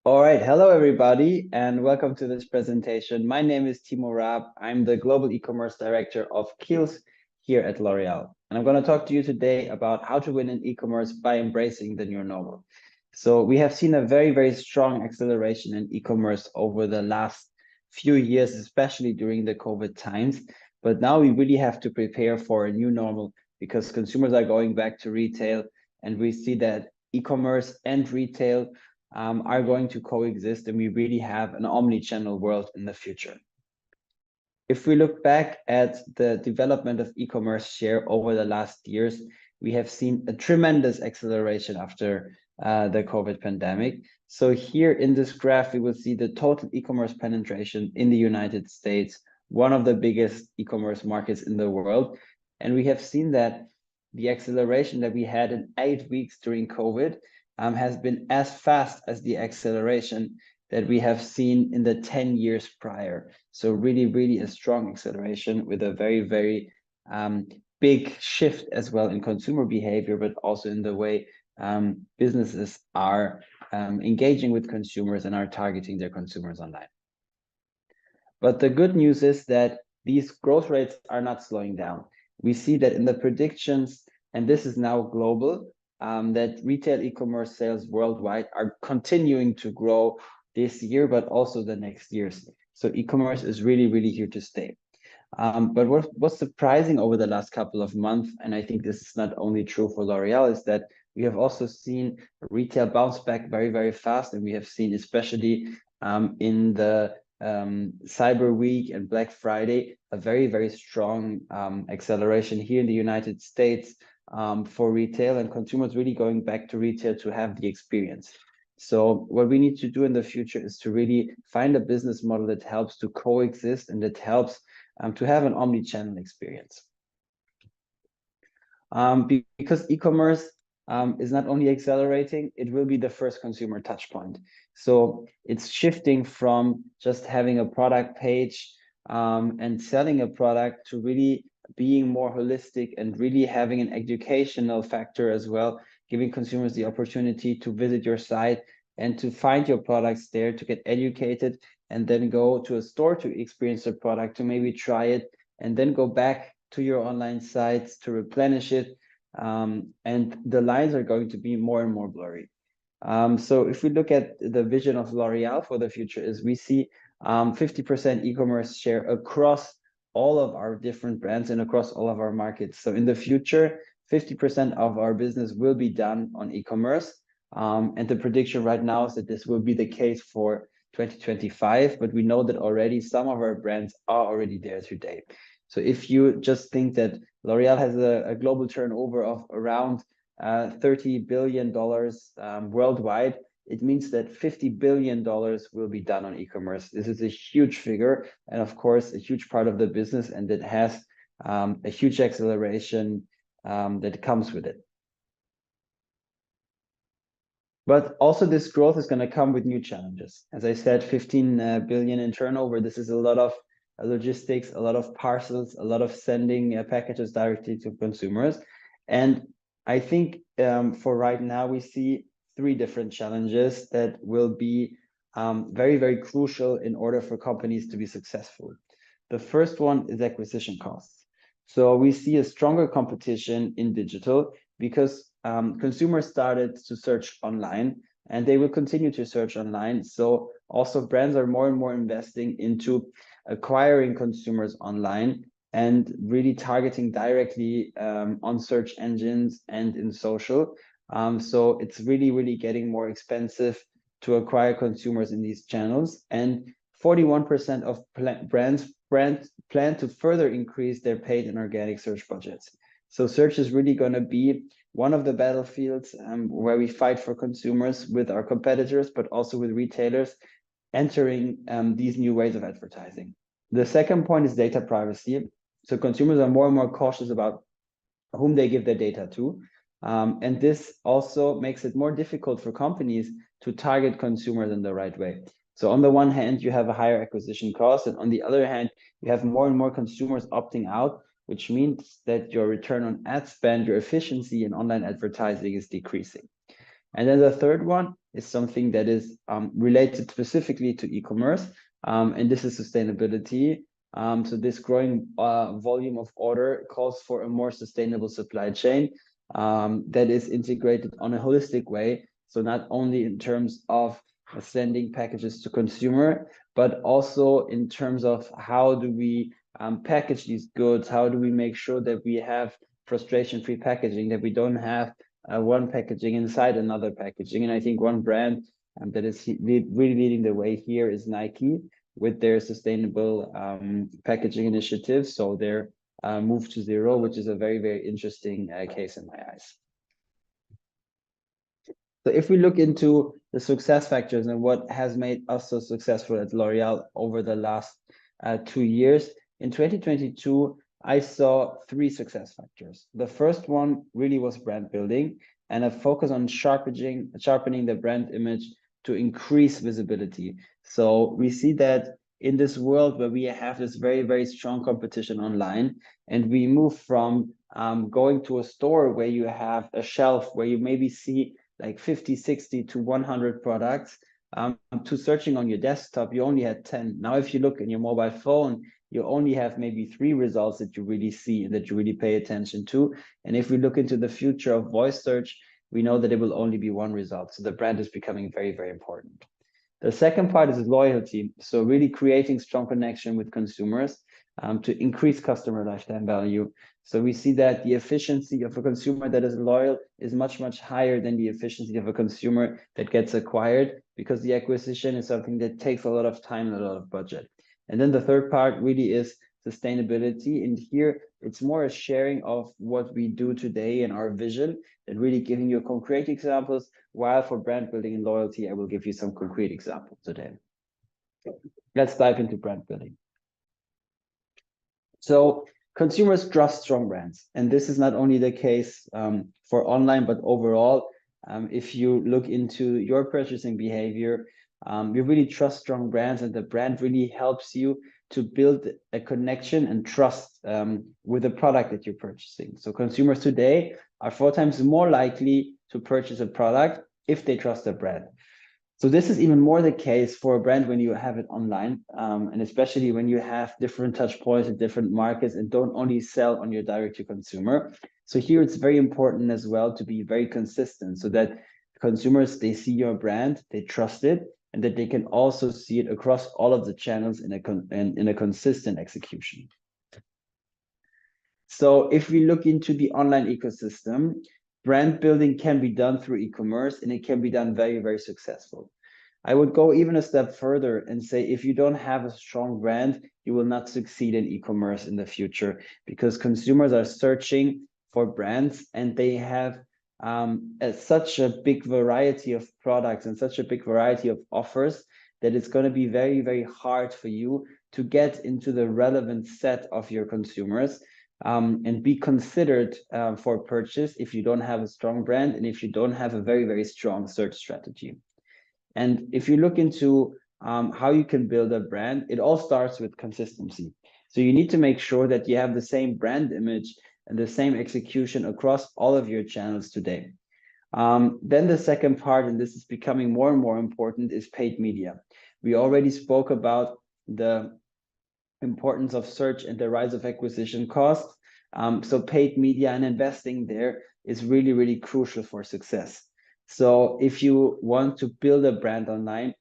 All right, hello everybody, and welcome to this presentation. My name is Rimo Raab. I'm the Global E-commerce Director of Claves here at L'Oréal. And I'm going to talk to you today about how to win in e-commerce by embracing the new normal. So we have seen a very strong acceleration in e-commerce over the last few years, especially during the COVID times. But now we really have to prepare for a new normal because consumers are going back to retail, and we see that e-commerce and retail are going to coexist, and we really have an omni-channel world in the future. If we look back at the development of e-commerce share over the last years, we have seen a tremendous acceleration after the COVID pandemic. So here in this graph, we will see the total e-commerce penetration in the United States, one of the biggest e-commerce markets in the world. And we have seen that the acceleration that we had in 8 weeks during COVID has been as fast as the acceleration that we have seen in the 10 years prior. So really a strong acceleration with a very big shift as well in consumer behavior, but also in the way businesses are engaging with consumers and are targeting their consumers online. But the good news is that these growth rates are not slowing down. We see that in the predictions, and this is now global, that retail e-commerce sales worldwide are continuing to grow this year, but also the next years. So e-commerce is really here to stay. But what's surprising over the last couple of months, and I think this is not only true for L'Oréal, is that we have also seen retail bounce back very fast, and we have seen especially in the Cyber Week and Black Friday a very strong acceleration here in the United States for retail, and consumers really going back to retail to have the experience. So what we need to do in the future is to really find a business model that helps to coexist and that helps to have an omni-channel experience. Because e-commerce is not only accelerating, it will be the first consumer touch point. So it's shifting from just having a product page and selling a product to really being more holistic and really having an educational factor as well, giving consumers the opportunity to visit your site and to find your products there, to get educated, and then go to a store to experience the product, to maybe try it, and then go back to your online sites to replenish it. And the lines are going to be more and more blurry. So if we look at the vision of L'Oréal for the future, is we see 50% e-commerce share across all of our different brands and across all of our markets. So in the future, 50% of our business will be done on e-commerce. And the prediction right now is that this will be the case for 2025, but we know that already some of our brands are already there today. So if you just think that L'Oréal has a global turnover of around $30 billion worldwide, it means that $50 billion will be done on e-commerce. This is a huge figure, and of course, a huge part of the business, and it has a huge acceleration that comes with it. But also this growth is going to come with new challenges. As I said, 15 billion in turnover. This is a lot of logistics, a lot of parcels, a lot of sending packages directly to consumers. And I think for right now, we see 3 different challenges that will be very crucial in order for companies to be successful. The first one is acquisition costs. So we see a stronger competition in digital because consumers started to search online, and they will continue to search online. So also brands are more and more investing into acquiring consumers online and really targeting directly on search engines and in social. So it's really getting more expensive to acquire consumers in these channels. And 41% of brands plan to further increase their paid and organic search budgets. So search is really going to be one of the battlefields where we fight for consumers with our competitors, but also with retailers entering these new ways of advertising. The second point is data privacy. So consumers are more and more cautious about whom they give their data to. And this also makes it more difficult for companies to target consumers in the right way. So on the one hand, you have a higher acquisition cost, and on the other hand, you have more and more consumers opting out, which means that your return on ad spend, your efficiency in online advertising is decreasing. And then the third one is something that is related specifically to e-commerce, and this is sustainability. So this growing volume of order calls for a more sustainable supply chain that is integrated on a holistic way. So not only in terms of sending packages to consumer, but also in terms of how do we package these goods? How do we make sure that we have frustration-free packaging, that we don't have one packaging inside another packaging? And I think one brand that is really leading the way here is Nike with their sustainable packaging initiatives. So their move to zero, which is a very, very interesting case in my eyes. So if we look into the success factors and what has made us so successful at L'Oreal over the last 2 years, in 2022, I saw 3 success factors. The first one really was brand building and a focus on sharpening the brand image to increase visibility. So we see that in this world where we have this very, very strong competition online, and we move from going to a store where you have a shelf where you maybe see like 50, 60 to 100 products, to searching on your desktop, you only had 10. Now, if you look in your mobile phone, you only have maybe 3 results that you really see and that you really pay attention to. And if we look into the future of voice search, we know that it will only be 1 result. So the brand is becoming very, very important. The second part is loyalty. So really creating strong connection with consumers to increase customer lifetime value. So we see that the efficiency of a consumer that is loyal is much, much higher than the efficiency of a consumer that gets acquired, because the acquisition is something that takes a lot of time and a lot of budget. And then the third part really is sustainability. And here it's more a sharing of what we do today and our vision, and really giving you concrete examples, while for brand building and loyalty, I will give you some concrete examples today. Let's dive into brand building. So consumers trust strong brands, and this is not only the case for online, but overall. If you look into your purchasing behavior, you really trust strong brands, and the brand really helps you to build a connection and trust with the product that you're purchasing. So consumers today are 4 times more likely to purchase a product if they trust a brand. So this is even more the case for a brand when you have it online, and especially when you have different touch points in different markets and don't only sell on your direct to consumer. So here it's very important as well to be very consistent, so that consumers, they see your brand, they trust it, and that they can also see it across all of the channels in a consistent execution. So if we look into the online ecosystem, brand building can be done through e-commerce, and it can be done very, very successful. I would go even a step further and say, if you don't have a strong brand, you will not succeed in e-commerce in the future, because consumers are searching for brands, and they have such a big variety of products and such a big variety of offers that it's going to be very, very hard for you to get into the relevant set of your consumers and be considered for purchase if you don't have a strong brand and if you don't have a very, very strong search strategy. And if you look into how you can build a brand, it all starts with consistency. So you need to make sure that you have the same brand image and the same execution across all of your channels today. Then the second part, and this is becoming more and more important, is paid media. We already spoke about the importance of search and the rise of acquisition costs. So paid media and investing there is really, really crucial for success. So if you want to build a brand online,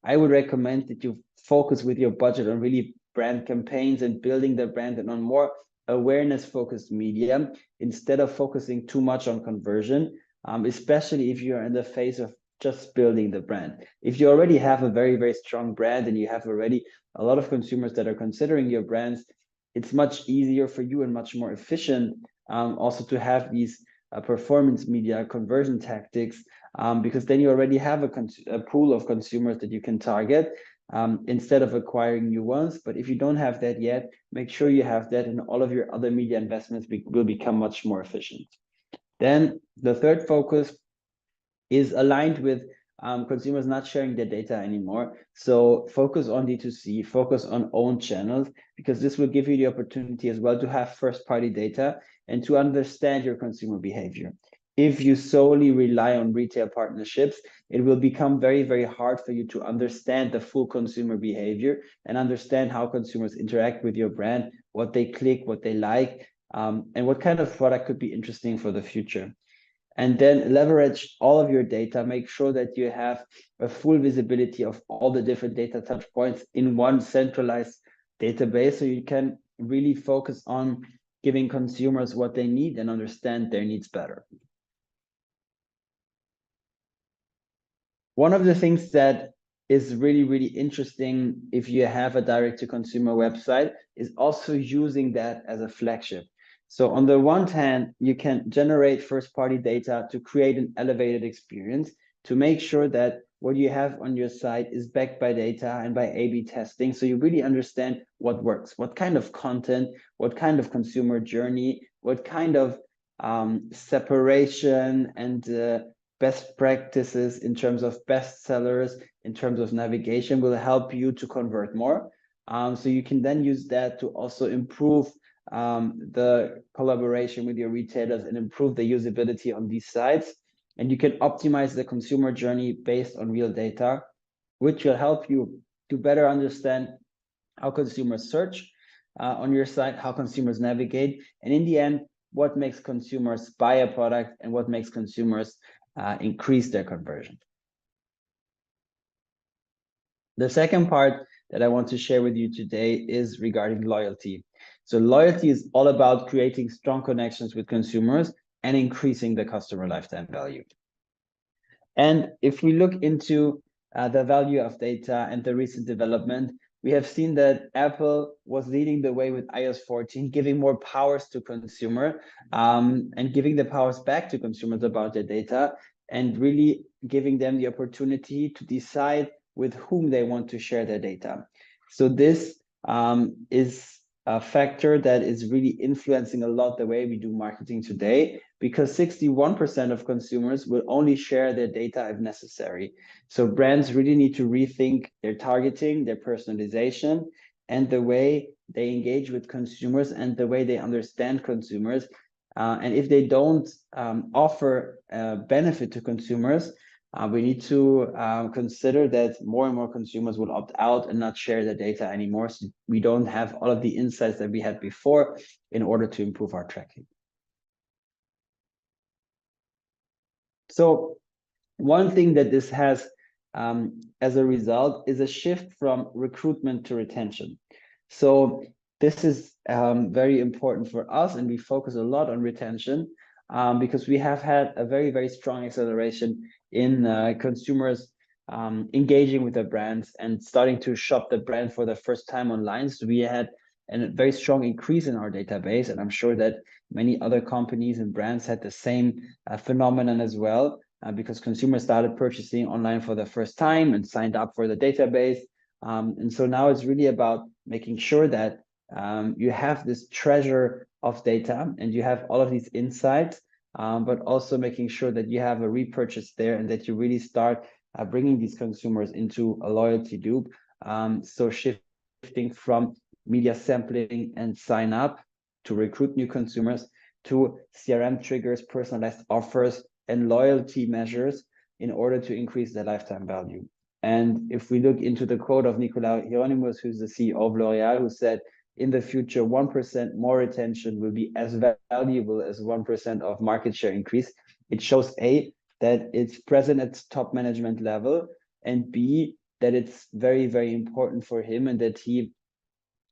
I would recommend that you focus with your budget on really brand campaigns and building the brand and on more awareness-focused media, instead of focusing too much on conversion, especially if you're in the phase of just building the brand. If you already have a very, very strong brand and you have already a lot of consumers that are considering your brands, it's much easier for you and much more efficient also to have these performance media conversion tactics, because then you already have a pool of consumers that you can target instead of acquiring new ones. But if you don't have that yet, make sure you have that, and all of your other media investments will become much more efficient. Then the third focus is aligned with consumers not sharing their data anymore. So focus on D2C, focus on own channels, because this will give you the opportunity as well to have first-party data and to understand your consumer behavior. if you solely rely on retail partnerships, it will become very, very hard for you to understand the full consumer behavior and understand how consumers interact with your brand, what they click, what they like, and what kind of product could be interesting for the future. And then leverage all of your data, make sure that you have a full visibility of all the different data touch points in one centralized database, so you can really focus on giving consumers what they need and understand their needs better. One of the things that is really, really interesting if you have a direct-to-consumer website is also using that as a flagship. So on the one hand, you can generate first-party data to create an elevated experience, to make sure that what you have on your site is backed by data and by A/B testing. So you really understand what works, what kind of content, what kind of consumer journey, what kind of separation and best practices in terms of bestsellers, in terms of navigation will help you to convert more. So you can then use that to also improve the collaboration with your retailers and improve the usability on these sites. And you can optimize the consumer journey based on real data, which will help you to better understand how consumers search on your site, how consumers navigate, and in the end, what makes consumers buy a product and what makes consumers increase their conversion. The second part that I want to share with you today is regarding loyalty. So loyalty is all about creating strong connections with consumers and increasing the customer lifetime value. And if we look into the value of data and the recent development, we have seen that Apple was leading the way with iOS 14, giving more powers to consumer and giving the powers back to consumers about their data and really giving them the opportunity to decide with whom they want to share their data. So this is a factor that is really influencing a lot the way we do marketing today, because 61% of consumers will only share their data if necessary. So brands really need to rethink their targeting, their personalization, and the way they engage with consumers and the way they understand consumers. And if they don't offer benefit to consumers, we need to consider that more and more consumers will opt out and not share their data anymore. So we don't have all of the insights that we had before in order to improve our tracking. So one thing that this has as a result is a shift from recruitment to retention. So this is very important for us, and we focus a lot on retention because we have had a very, very strong acceleration in consumers engaging with the brands and starting to shop the brand for the first time online. So we had a very strong increase in our database, and I'm sure that many other companies and brands had the same phenomenon as well, because consumers started purchasing online for the first time and signed up for the database. And so now it's really about making sure that you have this treasure of data and you have all of these insights, but also making sure that you have a repurchase there and that you really start bringing these consumers into a loyalty loop. So shifting from media sampling and sign up to recruit new consumers to CRM triggers, personalized offers, and loyalty measures in order to increase their lifetime value. And if we look into the quote of Nicolas Hieronymus, who's the CEO of L'Oréal, who said, in the future, 1% more retention will be as valuable as 1% of market share increase. It shows A, that it's present at top management level, and B, that it's very, very important for him and that he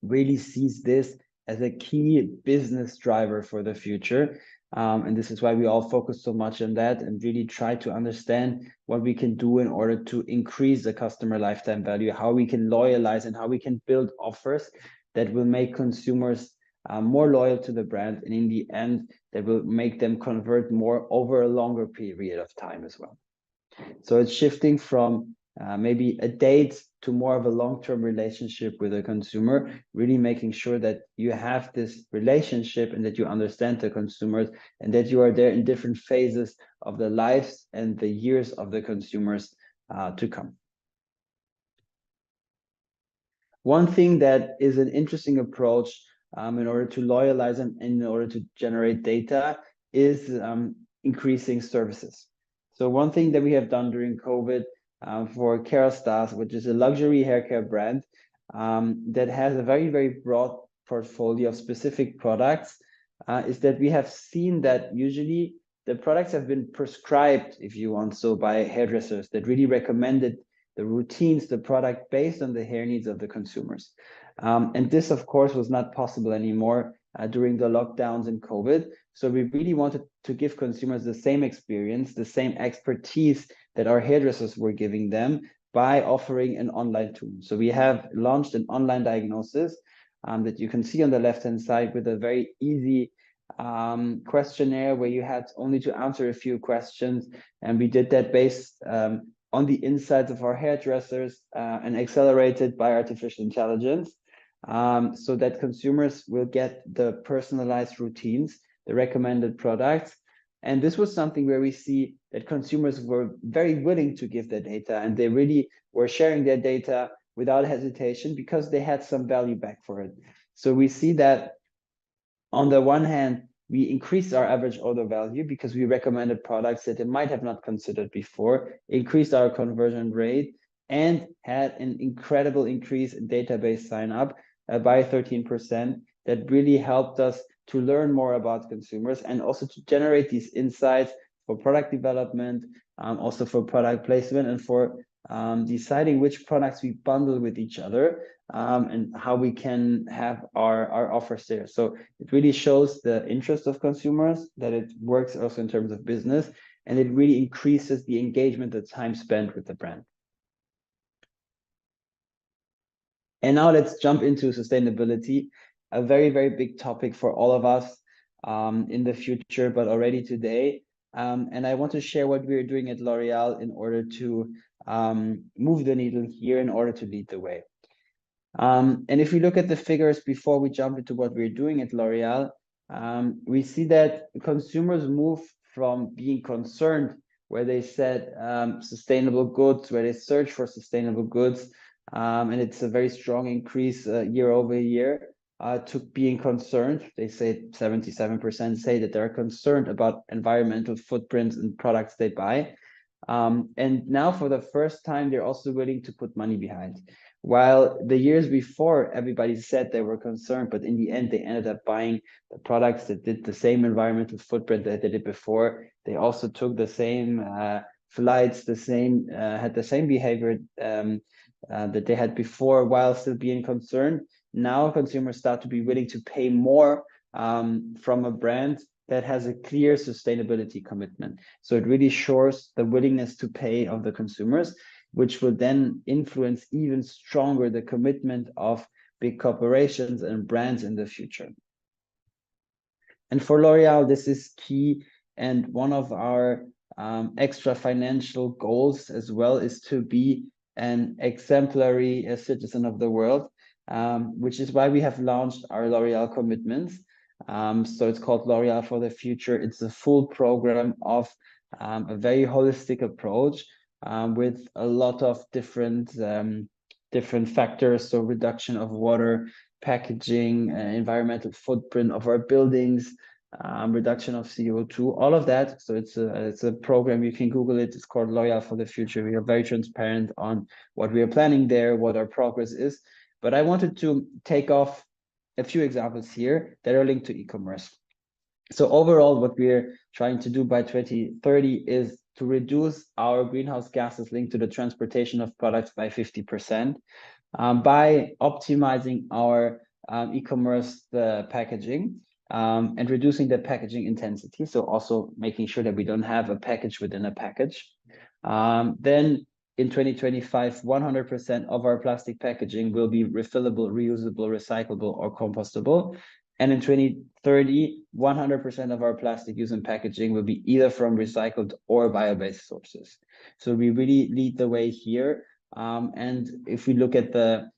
really sees this as a key business driver for the future. And this is why we all focus so much on that and really try to understand what we can do in order to increase the customer lifetime value, how we can loyalize and how we can build offers that will make consumers more loyal to the brand. And in the end, that will make them convert more over a longer period of time as well. So it's shifting from maybe a date to more of a long-term relationship with a consumer, really making sure that you have this relationship and that you understand the consumers and that you are there in different phases of the lives and the years of the consumers to come. One thing that is an interesting approach in order to loyalize and in order to generate data is increasing services. So one thing that we have done during COVID for Kerastase, which is a luxury hair care brand that has a very, very broad portfolio of specific products, is that we have seen that usually the products have been prescribed, if you want, so by hairdressers that really recommended the routines, the product based on the hair needs of the consumers. And this, of course, was not possible anymore during the lockdowns and COVID. So we really wanted to give consumers the same experience, the same expertise that our hairdressers were giving them by offering an online tool. So we have launched an online diagnosis that you can see on the left-hand side with a very easy questionnaire where you had only to answer a few questions. And we did that based on the insights of our hairdressers and accelerated by artificial intelligence, so that consumers will get the personalized routines, the recommended products. And this was something where we see that consumers were very willing to give their data, and they really were sharing their data without hesitation because they had some value back for it. So we see that on the one hand, we increased our average order value because we recommended products that they might have not considered before, increased our conversion rate, and had an incredible increase in database sign up by 13%. That really helped us to learn more about consumers and also to generate these insights for product development, also for product placement, and for deciding which products we bundle with each other, and how we can have our offers there. So it really shows the interest of consumers, that it works also in terms of business, and it really increases the engagement, the time spent with the brand. And now let's jump into sustainability, a very, very big topic for all of us in the future, but already today. And I want to share what we're doing at L'Oreal in order to move the needle here, in order to lead the way. And if we look at the figures before we jump into what we're doing at L'Oreal, we see that consumers move from being concerned, where they said sustainable goods, where they search for sustainable goods, and it's a very strong increase year over year, to being concerned. They say 77% say that they're concerned about environmental footprints and products they buy. And now for the first time, they're also willing to put money behind. While the years before, everybody said they were concerned, but in the end, they ended up buying the products that did the same environmental footprint that they did before. They also took the same flights, had the same behavior that they had before, while still being concerned. Now consumers start to be willing to pay more from a brand that has a clear sustainability commitment. So it really shows the willingness to pay of the consumers, which will then influence even stronger the commitment of big corporations and brands in the future. And for L'Oreal, this is key. And one of our extra financial goals as well is to be an exemplary citizen of the world, which is why we have launched our L'Oreal commitments. So it's called L'Oreal for the Future. It's a full program of a very holistic approach with a lot of different factors. So reduction of water, packaging, environmental footprint of our buildings, reduction of CO2, all of that. So it's a program, you can Google it. It's called L'Oreal for the Future. We are very transparent on what we are planning there, what our progress is. But I wanted to take off a few examples here that are linked to e-commerce. So overall, what we're trying to do by 2030 is to reduce our greenhouse gases linked to the transportation of products by 50%, by optimizing our e-commerce packaging, and reducing the packaging intensity. So also making sure that we don't have a package within a package. Then in 2025, 100% of our plastic packaging will be refillable, reusable, recyclable, or compostable. And in 2030, 100% of our plastic use in packaging will be either from recycled or bio-based sources. So we really lead the way here. And if we look at the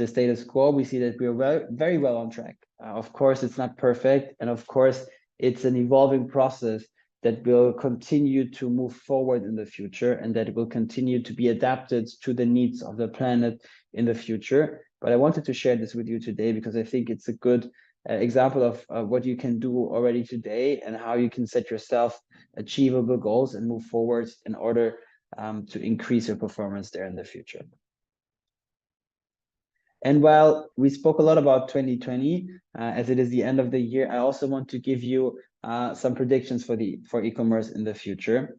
status quo, we see that we're very well on track. Of course, it's not perfect. And of course, it's an evolving process that will continue to move forward in the future, and that will continue to be adapted to the needs of the planet in the future. But I wanted to share this with you today because I think it's a good example of what you can do already today and how you can set yourself achievable goals and move forward in order to increase your performance there in the future. And while we spoke a lot about 2020, as it is the end of the year, I also want to give you some predictions for e-commerce in the future.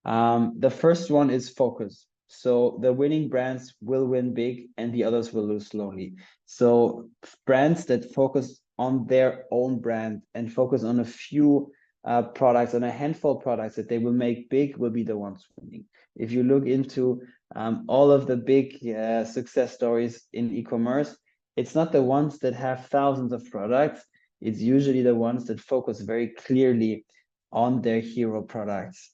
The first one is focus. So the winning brands will win big and the others will lose slowly. So brands that focus on their own brand and focus on a few products, on a handful of products that they will make big, will be the ones winning. If you look into all of the big success stories in e-commerce, it's not the ones that have thousands of products. It's usually the ones that focus very clearly on their hero products.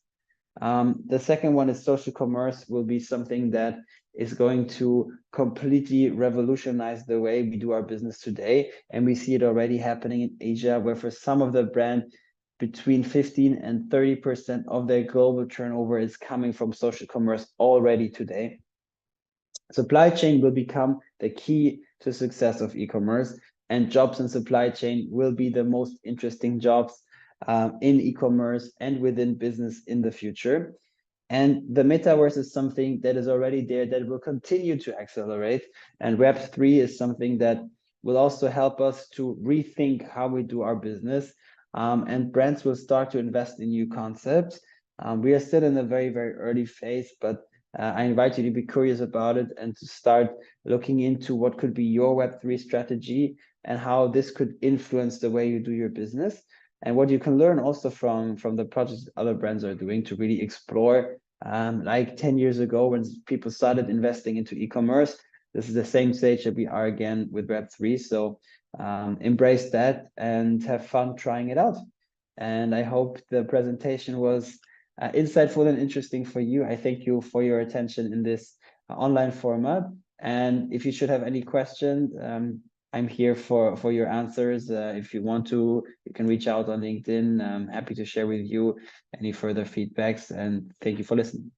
The second one is social commerce will be something that is going to completely revolutionize the way we do our business today. And we see it already happening in Asia, where for some of the brands, between 15 and 30% of their global turnover is coming from social commerce already today. Supply chain will become the key to success of e-commerce, and jobs in supply chain will be the most interesting jobs in e-commerce and within business in the future. And the metaverse is something that is already there that will continue to accelerate. And Web3 is something that will also help us to rethink how we do our business. And brands will start to invest in new concepts. We are still in a very, very early phase, but I invite you to be curious about it and to start looking into what could be your Web3 strategy and how this could influence the way you do your business. And what you can learn also from the projects other brands are doing to really explore, like 10 years ago when people started investing into e-commerce, this is the same stage that we are again with Web3. So embrace that and have fun trying it out. And I hope the presentation was insightful and interesting for you. I thank you for your attention in this online format. And if you should have any questions, I'm here for your answers. If you want to, you can reach out on LinkedIn. I'm happy to share with you any further feedbacks, and thank you for listening.